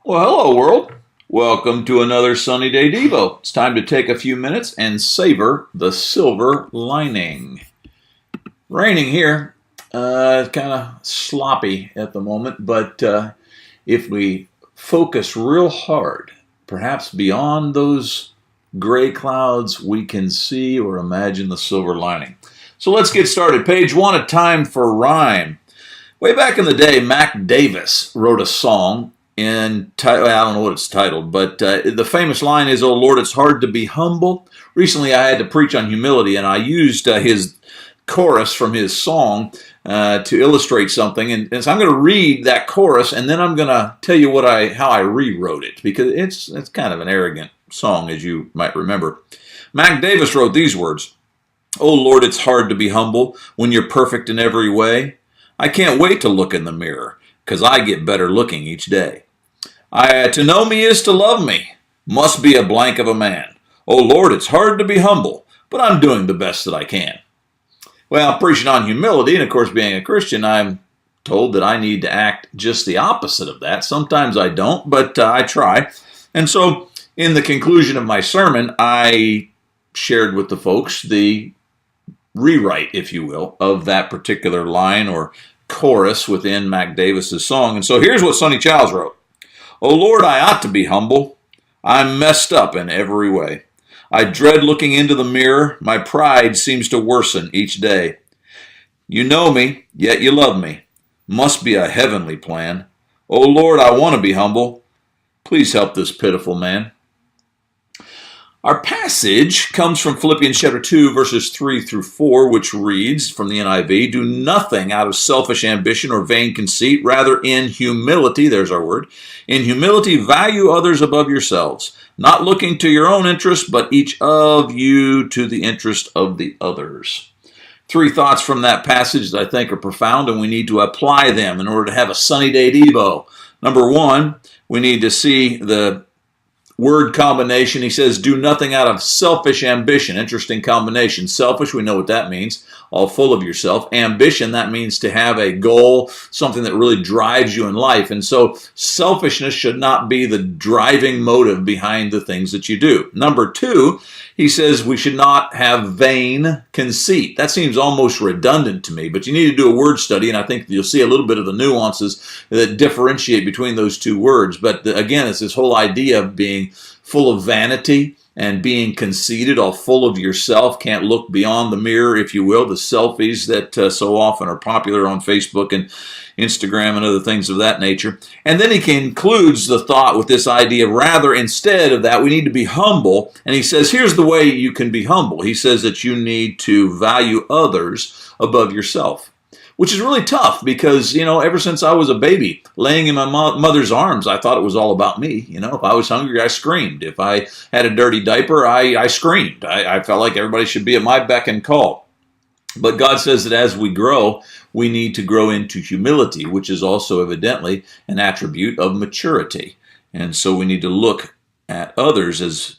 Well, hello, world. Welcome to another sunny day Devo. It's time to take a few minutes and savor the silver lining. Raining here, kind of sloppy at the moment, but if we focus real hard, perhaps beyond those gray clouds, we can see or imagine the silver lining. So let's get started. Page 1, A Time for Rhyme. Way back in the day, Mac Davis wrote a song I don't know what it's titled, but the famous line is, "Oh Lord, it's hard to be humble." Recently I had to preach on humility, and I used his chorus from his song to illustrate something, and so I'm going to read that chorus, and then I'm going to tell you how I rewrote it, because it's kind of an arrogant song, as you might remember. Mac Davis wrote these words: "Oh Lord, it's hard to be humble when you're perfect in every way. I can't wait to look in the mirror, 'cause I get better looking each day. To know me is to love me, must be a blank of a man. Oh Lord, it's hard to be humble, but I'm doing the best that I can." Well, preaching on humility, and of course being a Christian, I'm told that I need to act just the opposite of that. Sometimes I don't, but I try. And so in the conclusion of my sermon, I shared with the folks the rewrite, if you will, of that particular line or chorus within Mac Davis's song. And so here's what Sonny wrote. "Oh Lord, I ought to be humble. I'm messed up in every way. I dread looking into the mirror. My pride seems to worsen each day. You know me, yet you love me. Must be a heavenly plan. Oh Lord, I want to be humble. Please help this pitiful man." Our passage comes from Philippians chapter 2, verses 3 through 4, which reads from the NIV, "Do nothing out of selfish ambition or vain conceit, rather in humility," there's our word, "in humility value others above yourselves, not looking to your own interest, but each of you to the interest of the others." Three thoughts from that passage that I think are profound, and we need to apply them in order to have a sunny day Devo. Number one, we need to see the word combination. He says, "Do nothing out of selfish ambition." Interesting combination. Selfish, we know what that means. All full of yourself. Ambition, that means to have a goal, something that really drives you in life. And so selfishness should not be the driving motive behind the things that you do. Number two, he says we should not have vain conceit. That seems almost redundant to me, but you need to do a word study, and I think you'll see a little bit of the nuances that differentiate between those two words. But again, it's this whole idea of being full of vanity and being conceited, all full of yourself, can't look beyond the mirror, if you will, the selfies that so often are popular on Facebook and Instagram and other things of that nature. And then he concludes the thought with this idea of rather, instead of that, we need to be humble. And he says, here's the way you can be humble. He says that you need to value others above yourself, which is really tough because, ever since I was a baby, laying in my mother's arms, I thought it was all about me. If I was hungry, I screamed. If I had a dirty diaper, I screamed. I felt like everybody should be at my beck and call. But God says that as we grow, we need to grow into humility, which is also evidently an attribute of maturity. And so we need to look at others as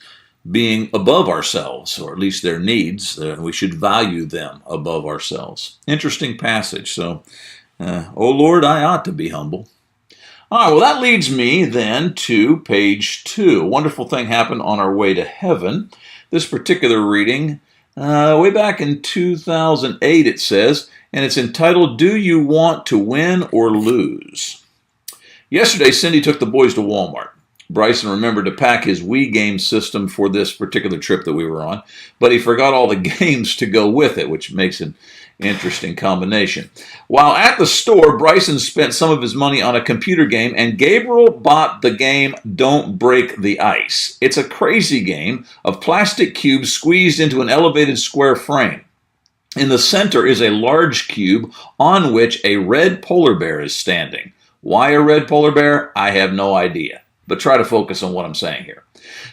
being above ourselves, or at least their needs. We should value them above ourselves. Interesting passage. So, oh Lord, I ought to be humble. All right, well, that leads me then to page 2. A wonderful thing happened on our way to heaven. This particular reading, way back in 2008, it says, and it's entitled, "Do You Want to Win or Lose?" Yesterday, Cindy took the boys to Walmart. Bryson remembered to pack his Wii game system for this particular trip that we were on, but he forgot all the games to go with it, which makes an interesting combination. While at the store, Bryson spent some of his money on a computer game, and Gabriel bought the game Don't Break the Ice. It's a crazy game of plastic cubes squeezed into an elevated square frame. In the center is a large cube on which a red polar bear is standing. Why a red polar bear? I have no idea. But try to focus on what I'm saying here.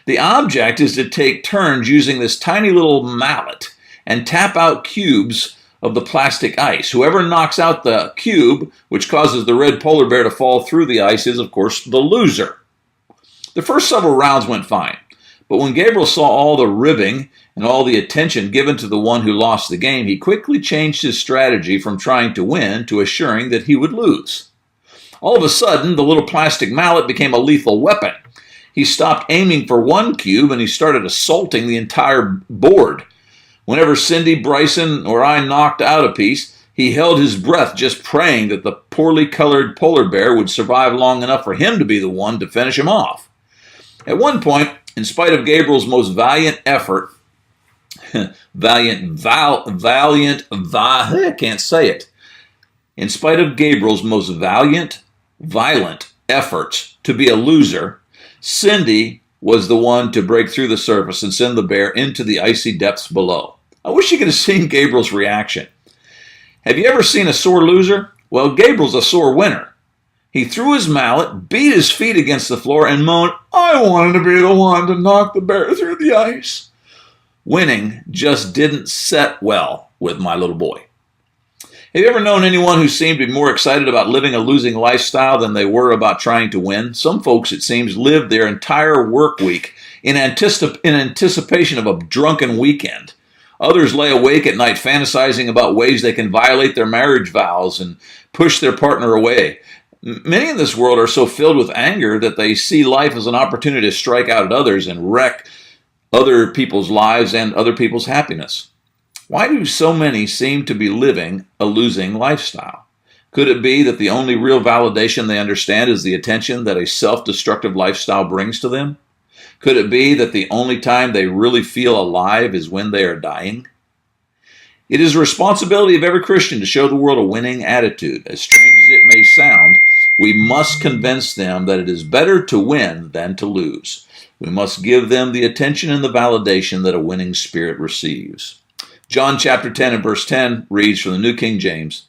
The object is to take turns using this tiny little mallet and tap out cubes of the plastic ice. Whoever knocks out the cube, which causes the red polar bear to fall through the ice, is, of course, the loser. The first several rounds went fine, but when Gabriel saw all the ribbing and all the attention given to the one who lost the game, he quickly changed his strategy from trying to win to assuring that he would lose. All of a sudden, the little plastic mallet became a lethal weapon. He stopped aiming for one cube and he started assaulting the entire board. Whenever Cindy, Bryson, or I knocked out a piece, he held his breath just praying that the poorly colored polar bear would survive long enough for him to be the one to finish him off. At one point, in spite of Gabriel's most valiant effort, I can't say it. In spite of Gabriel's most violent efforts to be a loser, Cindy was the one to break through the surface and send the bear into the icy depths below. I wish you could have seen Gabriel's reaction. Have you ever seen a sore loser? Well, Gabriel's a sore winner. He threw his mallet, beat his feet against the floor, and moaned, "I wanted to be the one to knock the bear through the ice." Winning just didn't set well with my little boy. Have you ever known anyone who seemed to be more excited about living a losing lifestyle than they were about trying to win? Some folks, it seems, live their entire work week in anticipation of a drunken weekend. Others lay awake at night fantasizing about ways they can violate their marriage vows and push their partner away. Many in this world are so filled with anger that they see life as an opportunity to strike out at others and wreck other people's lives and other people's happiness. Why do so many seem to be living a losing lifestyle? Could it be that the only real validation they understand is the attention that a self-destructive lifestyle brings to them? Could it be that the only time they really feel alive is when they are dying? It is the responsibility of every Christian to show the world a winning attitude. As strange as it may sound, we must convince them that it is better to win than to lose. We must give them the attention and the validation that a winning spirit receives. John chapter 10 and verse 10 reads from the New King James,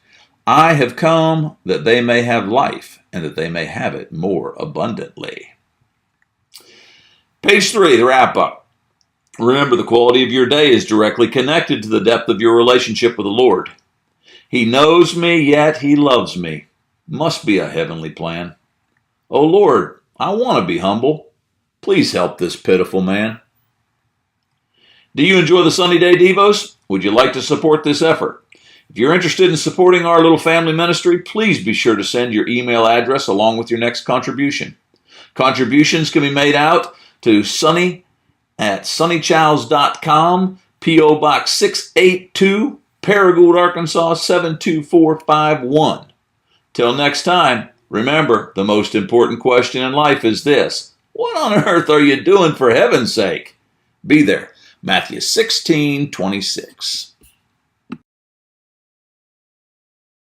"I have come that they may have life, and that they may have it more abundantly." Page 3, the wrap-up. Remember, the quality of your day is directly connected to the depth of your relationship with the Lord. He knows me, yet he loves me. Must be a heavenly plan. Oh Lord, I want to be humble. Please help this pitiful man. Do you enjoy the Sunny Day Devos? Would you like to support this effort? If you're interested in supporting our little family ministry, please be sure to send your email address along with your next contribution. Contributions can be made out to Sonny at sonnychows.com, P.O. Box 682, Paragould, Arkansas 72451. Till next time, remember, the most important question in life is this: what on earth are you doing for heaven's sake? Be there. Matthew 16:26.